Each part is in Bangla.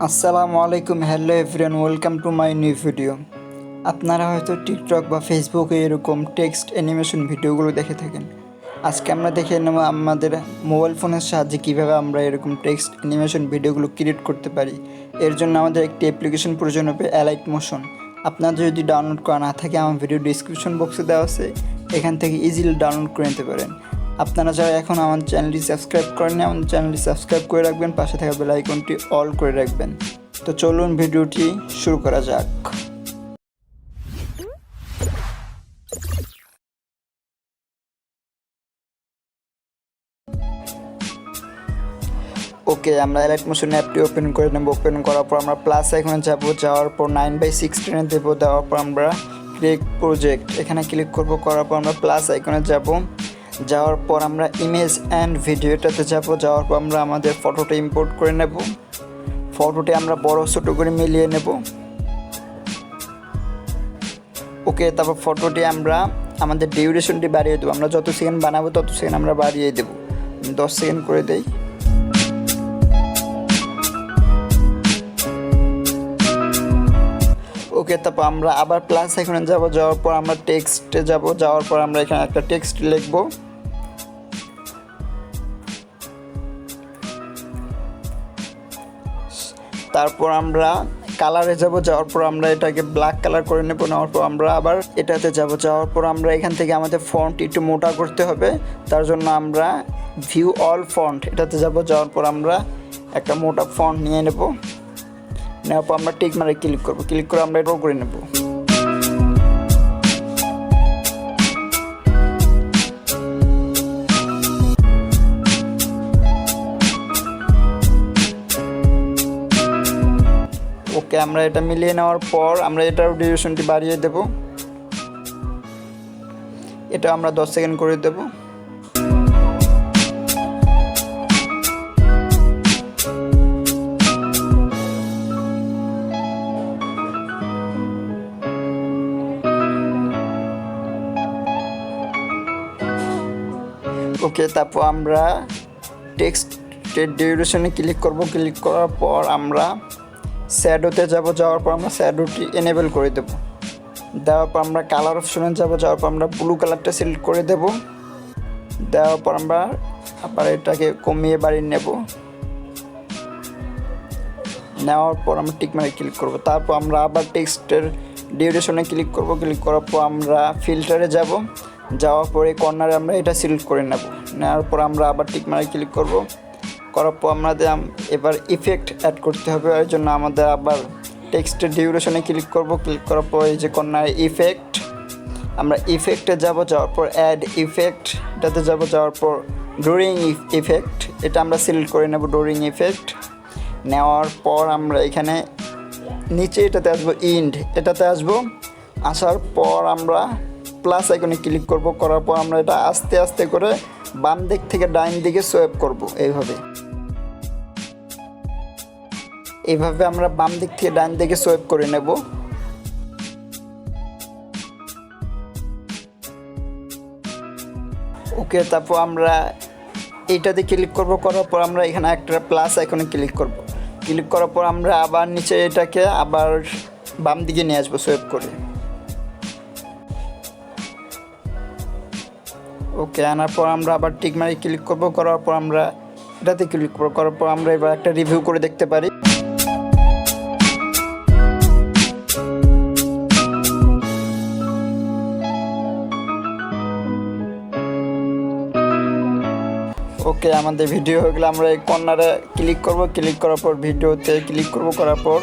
আসসালামু আলাইকুম, hello everyone, welcome to my new video. আপনারা হয়তো টিকটক বা ফেসবুকে এরকম টেক্সট অ্যানিমেশন ভিডিওগুলো দেখে থাকেন। আজকে আমরা দেখে নেব আমাদের মোবাইল ফোনের সাহায্যে কীভাবে আমরা এরকম টেক্সট অ্যানিমেশন ভিডিওগুলো ক্রিয়েট করতে পারি। এর জন্য আমাদের একটি অ্যাপ্লিকেশন প্রয়োজন হবে, অ্যালাইট মোশন। আপনাদের যদি ডাউনলোড করা না থাকে, আমার ভিডিও ডিসক্রিপশন বক্সে দেওয়া আছে, এখান থেকে ইজিলি ডাউনলোড করে নিতে পারেন। আপনারা যারা এখন আমার চ্যানেলটি সাবস্ক্রাইব করেন, আমাদের চ্যানেলটি সাবস্ক্রাইব করে রাখবেন, পাশে থাকা বেল আইকনটি অল করে রাখবেন। তো চলুন ভিডিওটি শুরু করা যাক। ওকে, আমরা অ্যালাইট মোশন অ্যাপটি ওপেন করে নেব। ওপেন করার পর আমরা প্লাস আইকনে যাব, যাওয়ার পর 9/16 দেবো। দেওয়ার পর আমরা ক্রিয়েট প্রজেক্ট এখানে ক্লিক করব। করার পর আমরা প্লাস আইকনে যাব, যাওয়ার পর আমরা ইমেজ অ্যান্ড ভিডিওটাতে যাব। যাওয়ার পর আমরা আমাদের ফটোটা ইম্পোর্ট করে নেব। ফটোটি আমরা বড় ছোটো করে মিলিয়ে নেব। ওকে, তারপর ফটোটি আমরা আমাদের ডিউরেশনটি বাড়িয়ে দেবো। আমরা যত সেকেন্ড বানাবো তত সেকেন্ড আমরা বাড়িয়ে দেবো। 10 সেকেন্ড করে দেই। ওকে, তারপর আমরা আবার প্লাস এখানে যাব। যাওয়ার পর আমরা টেক্সটে যাব। যাওয়ার পর আমরা এখানে একটা টেক্সট লিখব। তারপর আমরা কালারে যাব। যাওয়ার পর আমরা এটাকে ব্ল্যাক কালার করে নেব। নেওয়ার পর আমরা আবার এটাতে যাব। যাওয়ার পর আমরা এখান থেকে আমাদের ফন্ট একটু মোটা করতে হবে। তার জন্য আমরা ভিউ অল ফন্ট এটাতে যাব। যাওয়ার পর আমরা একটা মোটা ফন্ট নিয়ে নেব। নেওয়ার পর আমরা টিক মারে ক্লিক করব। ক্লিক করে আমরা এটাও করে নেব। ওকে, আমরা এটা মিলিয়ে নেওয়ার পর আমরা এটার ডিউরেশনটি বাড়িয়ে দেব। এটা আমরা 10 সেকেন্ড করে দেব। ওকে, তারপর আমরা টেক্সটের ডিউরেশনে ক্লিক করব। ক্লিক করার পর আমরা শ্যাডোতে যাব। যাওয়ার পর আমরা শ্যাডোটি এনেবল করে দেব। দেওয়ার পর আমরা কালার অপশনে যাব। যাওয়ার পর আমরা ব্লু কালারটা সিলেক্ট করে দেব। দেওয়ার পর আমরা আবার এটাকে কমিয়ে বাড়িয়ে নেব। নেওয়ার পর আমরা টিক মারে ক্লিক করব। তারপর আমরা আবার টেক্সটের ডিউরেশনে ক্লিক করব। ক্লিক করার পর আমরা ফিল্টারে যাব। যাওয়ার পরে কর্নারে আমরা এটা সিলেক্ট করে নেব। নেওয়ার পর আমরা আবার টিক মারে ক্লিক করব। করার পর আমাদের এবার ইফেক্ট অ্যাড করতে হবে। এর জন্য আমাদের আবার টেক্সটের ডিউরেশনে ক্লিক করব। ক্লিক করার পর এই যে কর্নারে ইফেক্ট, আমরা ইফেক্টে যাব। যাওয়ার পর অ্যাড ইফেক্ট এটাতে যাব। যাওয়ার পর ডোরিং ইফেক্ট এটা আমরা সিলেক্ট করে নেব। ডোরিং ইফেক্ট নেওয়ার পর আমরা এখানে নিচে এটাতে আসবো, ইন্ড এটাতে আসবো। আসার পর আমরা প্লাস আইকনে ক্লিক করব। করার পর আমরা এটা আস্তে আস্তে করে বাম দিক থেকে ডাইন দিকে সোয়েপ করব। এইভাবে আমরা বাম দিক থেকে ডান দিকে সোয়েপ করে নেব। ওকে, তারপর আমরা এইটাতে ক্লিক করব। করার পর আমরা এখানে একটা প্লাস আইকনে ক্লিক করব। ক্লিক করার পর আমরা আবার নিচে এটাকে আবার বাম দিকে নিয়ে আসবো সোয়েপ করে। ওকে, আনার পর আমরা আবার টিক মারি ক্লিক করব। করার পর আমরা এটাতে ক্লিক করব। করার পর আমরা এবার একটা রিভিউ করে দেখতে পারি। ওকে, আমাদের ভিডিও হয়ে গেলে আমরা এই কর্নারে ক্লিক করব। ক্লিক করার পর ভিডিওতে ক্লিক করব। করার পর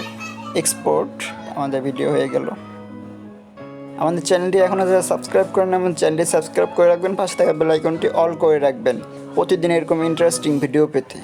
এক্সপোর্ট, আমাদের ভিডিও হয়ে গেল। আমাদের চ্যানেলটি এখনও যারা সাবস্ক্রাইব করেন, আমাদের চ্যানেলটি সাবস্ক্রাইব করে রাখবেন, পাশে থাকা বেল আইকনটি অল করে রাখবেন প্রতিদিন এরকম ইন্টারেস্টিং ভিডিও পেতে।